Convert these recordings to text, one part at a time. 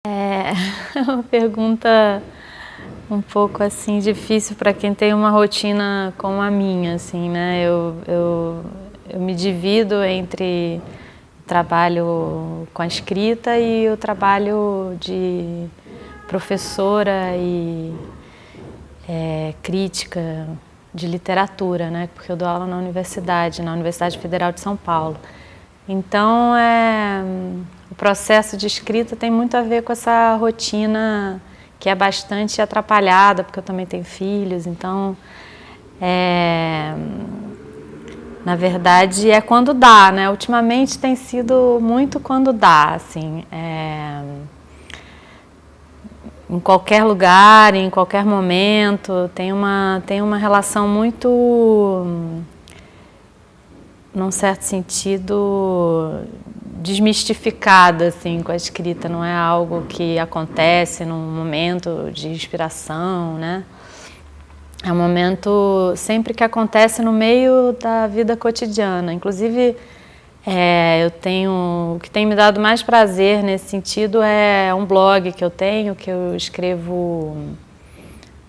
É uma pergunta um pouco assim difícil para quem tem uma rotina como a minha, assim, né? Eu me divido entre o trabalho com a escrita e o trabalho de professora e crítica de literatura, né? Porque eu dou aula na Universidade Federal de São Paulo. Então, o processo de escrita tem muito a ver com essa rotina que é bastante atrapalhada, porque eu também tenho filhos, então, na verdade, é quando dá, né? Ultimamente tem sido muito quando dá, assim, em qualquer lugar, em qualquer momento, tem uma relação muito, num certo sentido, desmistificada assim, com a escrita, não é algo que acontece num momento de inspiração, né? É um momento sempre que acontece no meio da vida cotidiana. Inclusive, o que tem me dado mais prazer nesse sentido é um blog que eu escrevo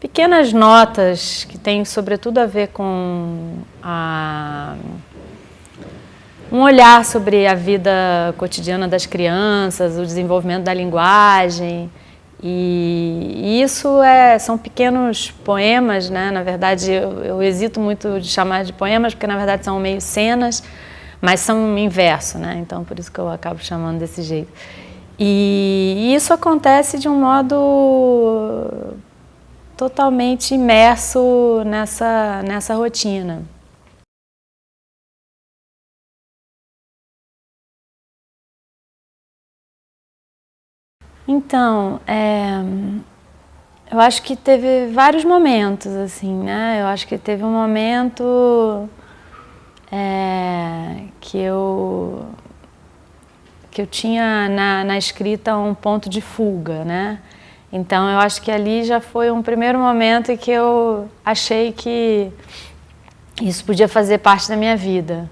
pequenas notas que têm sobretudo a ver com um olhar sobre a vida cotidiana das crianças, o desenvolvimento da linguagem. E isso são pequenos poemas, né? Na verdade, eu hesito muito de chamar de poemas, porque na verdade são meio cenas, mas são em verso, né? Então, por isso que eu acabo chamando desse jeito. E isso acontece de um modo totalmente imerso nessa rotina. Então, eu acho que teve vários momentos, assim, né? Eu acho que teve um momento que eu tinha na escrita um ponto de fuga, né? Então, eu acho que ali já foi um primeiro momento em que eu achei que isso podia fazer parte da minha vida.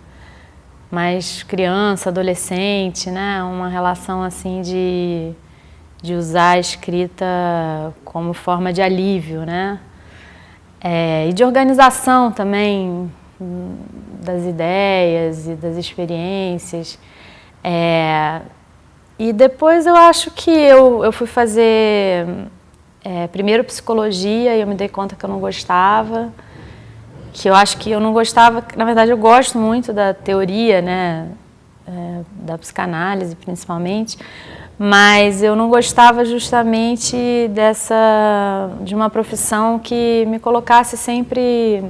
Mas criança, adolescente, né? Uma relação assim de usar a escrita como forma de alívio, né? E de organização também das ideias e das experiências. E depois eu acho que eu fui fazer primeiro psicologia e eu me dei conta que eu não gostava, que eu acho que eu não gostava, na verdade eu gosto muito da teoria, né, da psicanálise principalmente, mas eu não gostava justamente de uma profissão que me colocasse sempre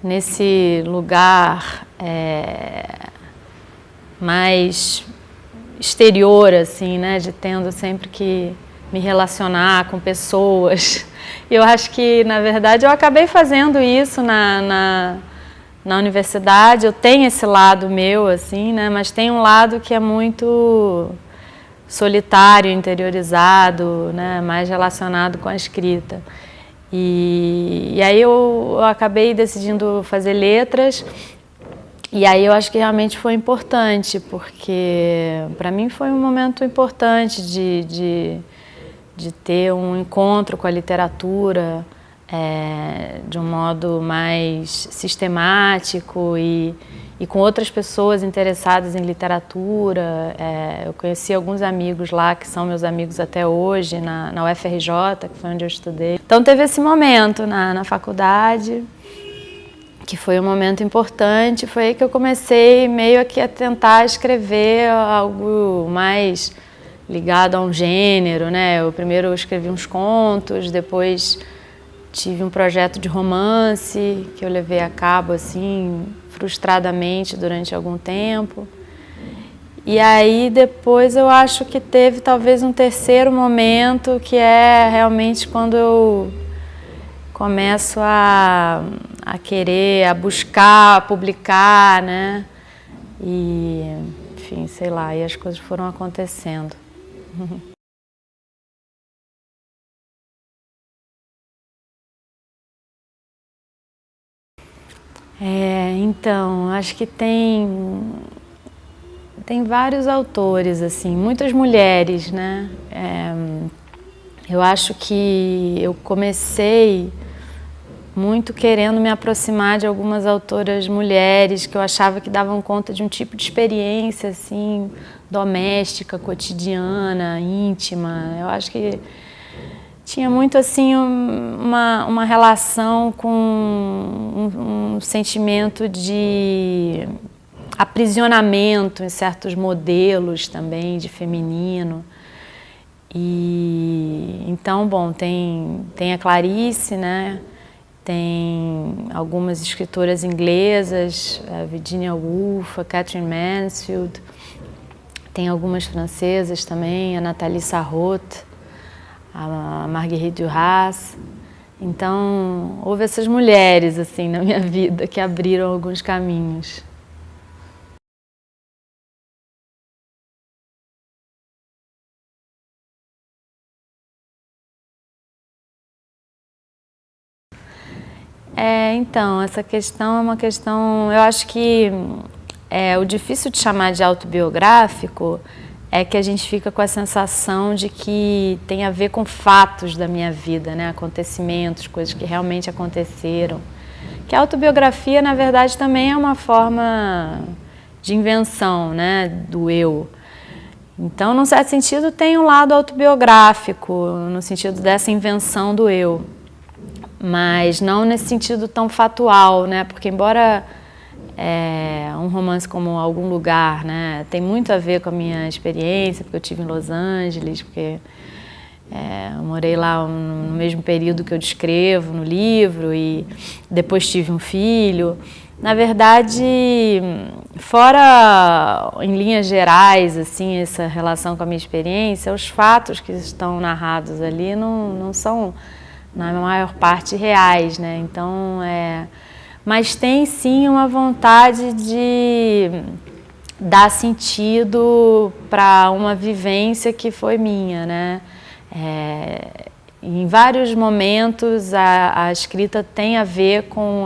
nesse lugar mais exterior, assim, né, de tendo sempre que me relacionar com pessoas. E eu acho que, na verdade, eu acabei fazendo isso na universidade. Eu tenho esse lado meu, assim, né, mas tem um lado que é muito solitário, interiorizado, né, mais relacionado com a escrita. E aí eu acabei decidindo fazer letras. E aí eu acho que realmente foi importante, porque para mim foi um momento importante de ter um encontro com a literatura de um modo mais sistemático e com outras pessoas interessadas em literatura. Eu conheci alguns amigos lá que são meus amigos até hoje, na UFRJ, que foi onde eu estudei. Então teve esse momento na faculdade, que foi um momento importante. Foi aí que eu comecei meio que a tentar escrever algo mais ligado a um gênero, né? Eu primeiro escrevi uns contos, depois tive um projeto de romance que eu levei a cabo assim frustradamente durante algum tempo. E aí depois eu acho que teve talvez um terceiro momento, que é realmente quando eu começo a querer, a buscar, a publicar, né? E, enfim, sei lá, e as coisas foram acontecendo. Então, acho que tem Tem vários autores, assim, muitas mulheres, né? Eu acho que eu comecei muito querendo me aproximar de algumas autoras mulheres que eu achava que davam conta de um tipo de experiência, assim, doméstica, cotidiana, íntima. Eu acho que tinha muito, assim, uma relação com um sentimento de aprisionamento em certos modelos também de feminino. E então, bom, tem a Clarice, né? Tem algumas escritoras inglesas, a Virginia Woolf, a Catherine Mansfield, tem algumas francesas também, a Nathalie Sarraute, a Marguerite Duras. Então, houve essas mulheres assim na minha vida que abriram alguns caminhos. Então, essa questão é uma questão, eu acho que o difícil de chamar de autobiográfico é que a gente fica com a sensação de que tem a ver com fatos da minha vida, né? Acontecimentos, coisas que realmente aconteceram. Que a autobiografia, na verdade, também é uma forma de invenção, né? Do eu. Então, num certo sentido, tem um lado autobiográfico, no sentido dessa invenção do eu. Mas não nesse sentido tão fatual, né? Porque embora um romance como Algum Lugar, né, tem muito a ver com a minha experiência, porque eu estive em Los Angeles, porque eu morei lá no mesmo período que eu descrevo no livro e depois tive um filho. Na verdade, fora em linhas gerais, assim, essa relação com a minha experiência, os fatos que estão narrados ali não são na maior parte reais, né? Então, mas tem sim uma vontade de dar sentido para uma vivência que foi minha, né? Em vários momentos a escrita tem a ver com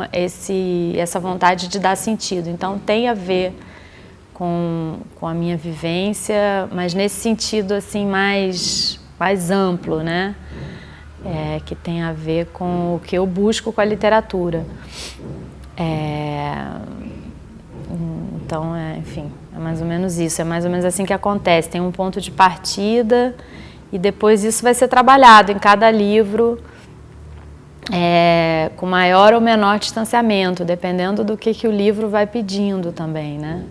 essa vontade de dar sentido. Então tem a ver com a minha vivência, mas nesse sentido assim mais amplo, né? Que tem a ver com o que eu busco com a literatura. Então, enfim, é mais ou menos isso, é mais ou menos assim que acontece. Tem um ponto de partida e depois isso vai ser trabalhado em cada livro com maior ou menor distanciamento, dependendo do que o livro vai pedindo também, né?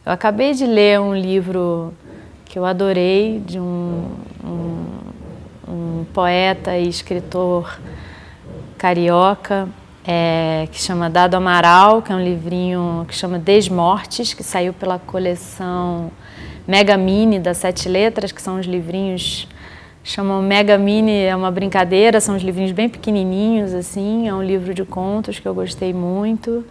Eu acabei de ler um livro que eu adorei, de um poeta e escritor carioca, que chama Dado Amaral, que é um livrinho que chama Desmortes, que saiu pela coleção Mega Mini das 7 Letras, que são os livrinhos, chamam Mega Mini, é uma brincadeira, são os livrinhos bem pequenininhos, assim, é um livro de contos que eu gostei muito.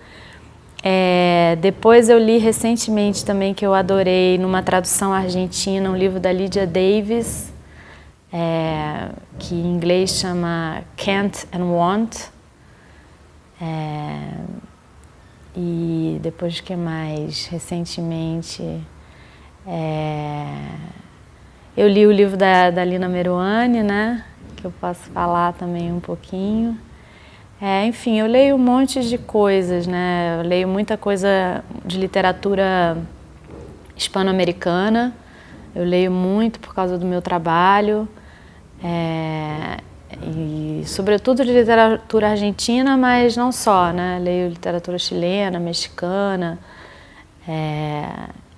Depois eu li recentemente também, que eu adorei, numa tradução argentina, um livro da Lydia Davis, que em inglês chama Can't and Want. E depois que mais? Recentemente eu li o livro da Lina Meruane, né? Que eu posso falar também um pouquinho. Enfim, eu leio um monte de coisas, né? Eu leio muita coisa de literatura hispano-americana. Eu leio muito por causa do meu trabalho. E sobretudo de literatura argentina, mas não só, né? Leio literatura chilena, mexicana.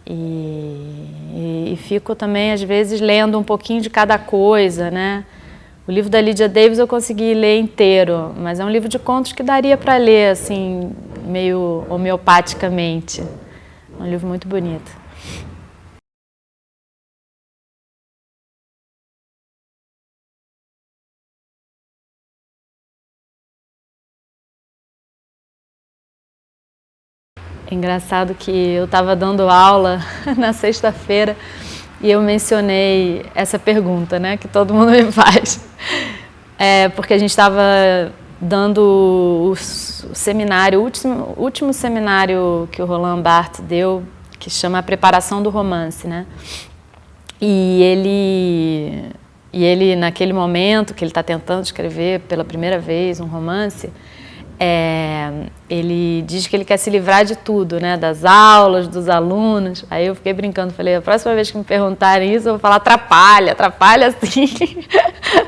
E fico também, às vezes, lendo um pouquinho de cada coisa, né? O livro da Lydia Davis eu consegui ler inteiro, mas é um livro de contos que daria para ler, assim, meio homeopaticamente. É um livro muito bonito. É engraçado que eu estava dando aula na sexta-feira e eu mencionei essa pergunta, né, que todo mundo me faz. Porque a gente estava dando o seminário, o último seminário que o Roland Barthes deu, que chama A Preparação do Romance, né? E ele, naquele momento que ele está tentando escrever pela primeira vez um romance, ele diz que ele quer se livrar de tudo, né? Das aulas, dos alunos. Aí eu fiquei brincando, falei, a próxima vez que me perguntarem isso, eu vou falar atrapalha sim.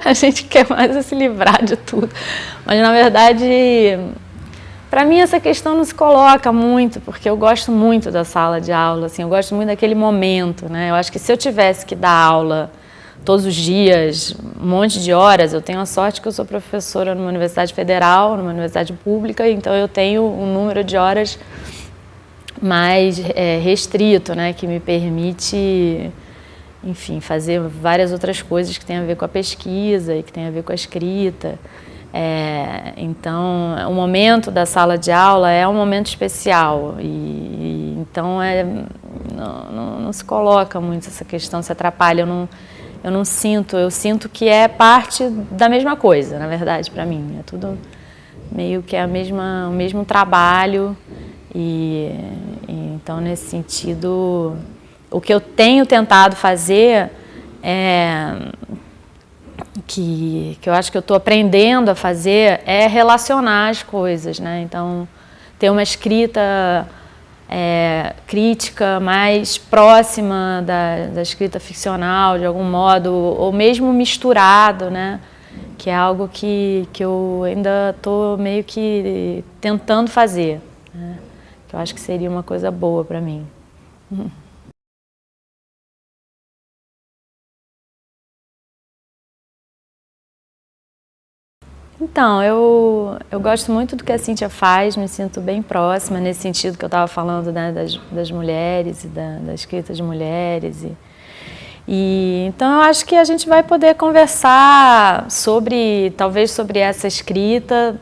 A gente quer mais se livrar de tudo. Mas, na verdade, para mim essa questão não se coloca muito, porque eu gosto muito da sala de aula, assim, eu gosto muito daquele momento, né? Eu acho que se eu tivesse que dar aula todos os dias, um monte de horas, eu tenho a sorte que eu sou professora numa universidade federal, numa universidade pública, então eu tenho um número de horas mais restrito, né, que me permite, enfim, fazer várias outras coisas que têm a ver com a pesquisa e que têm a ver com a escrita. Então, o momento da sala de aula é um momento especial e então não se coloca muito essa questão, se atrapalha, eu não sinto, eu sinto que é parte da mesma coisa, na verdade, para mim. É tudo meio que o mesmo trabalho então, nesse sentido, o que eu tenho tentado fazer que eu acho que eu estou aprendendo a fazer é relacionar as coisas, né? Então, ter uma escrita crítica mais próxima da escrita ficcional, de algum modo, ou mesmo misturado, né? Que é algo que eu ainda estou meio que tentando fazer, né? Que eu acho que seria uma coisa boa para mim. Então, eu gosto muito do que a Cíntia faz, me sinto bem próxima nesse sentido que eu estava falando, né, das mulheres e da escrita de mulheres. Então, eu acho que a gente vai poder conversar talvez sobre essa escrita,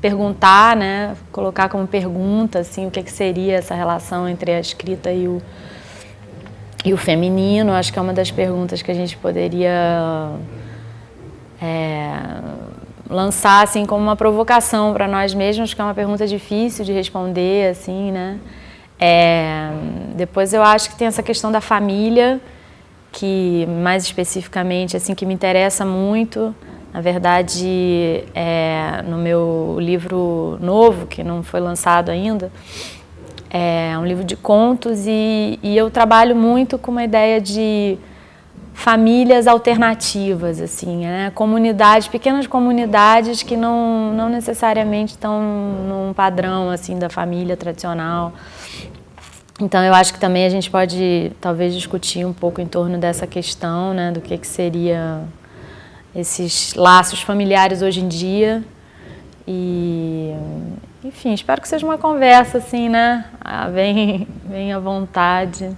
perguntar, né, colocar como pergunta, assim, o que seria essa relação entre a escrita e o feminino. Acho que é uma das perguntas que a gente poderia lançar assim como uma provocação para nós mesmos, que é uma pergunta difícil de responder, assim, né? Depois eu acho que tem essa questão da família, que mais especificamente, assim, que me interessa muito. Na verdade, no meu livro novo, que não foi lançado ainda, é um livro de contos e eu trabalho muito com uma ideia de famílias alternativas, assim, né? Comunidades, pequenas comunidades que não necessariamente estão num padrão assim da família tradicional. Então eu acho que também a gente pode talvez discutir um pouco em torno dessa questão, né, do que seria esses laços familiares hoje em dia. Enfim, espero que seja uma conversa assim, né? Bem à vontade.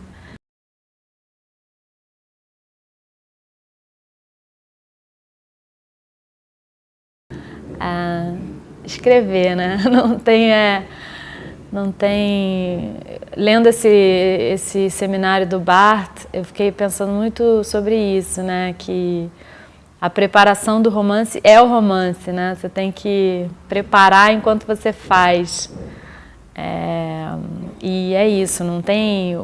Escrever, né? Não tem. Lendo esse seminário do Barthes, eu fiquei pensando muito sobre isso, né? Que a preparação do romance é o romance, né? Você tem que preparar enquanto você faz. E é isso, não tem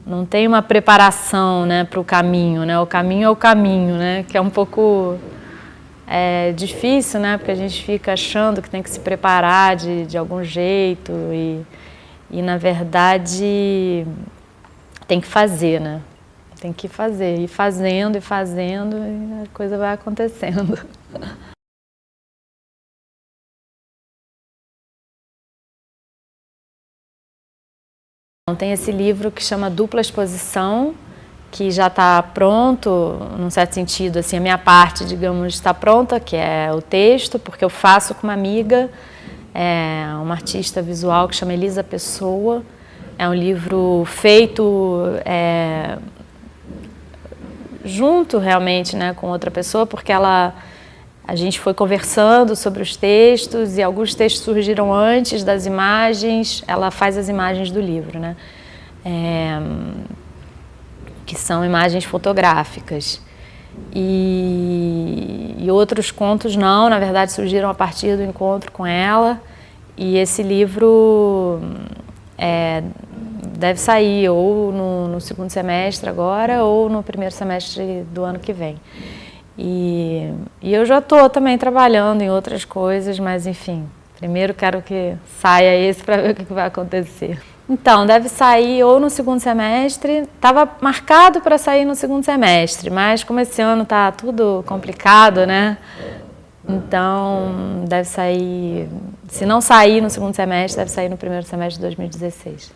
não tem uma preparação, né, para o caminho, né? O caminho é o caminho, né? Que é um pouco difícil, né? Porque a gente fica achando que tem que se preparar de algum jeito e na verdade tem que fazer, né? Tem que fazer, ir fazendo e fazendo e a coisa vai acontecendo. Tem esse livro que chama Dupla Exposição, que já está pronto, num certo sentido, assim, a minha parte, digamos, está pronta, que é o texto, porque eu faço com uma amiga, uma artista visual que chama Elisa Pessoa. É um livro feito junto, realmente, né, com outra pessoa, porque a gente foi conversando sobre os textos e alguns textos surgiram antes das imagens, ela faz as imagens do livro, né? que são imagens fotográficas. E outros contos não, na verdade surgiram a partir do encontro com ela. E esse livro deve sair ou no segundo semestre agora ou no primeiro semestre do ano que vem. E eu já estou também trabalhando em outras coisas, mas enfim, primeiro quero que saia esse para ver o que vai acontecer. Então, deve sair ou no segundo semestre, estava marcado para sair no segundo semestre, mas como esse ano está tudo complicado, né? Então, deve sair, se não sair no segundo semestre, deve sair no primeiro semestre de 2016.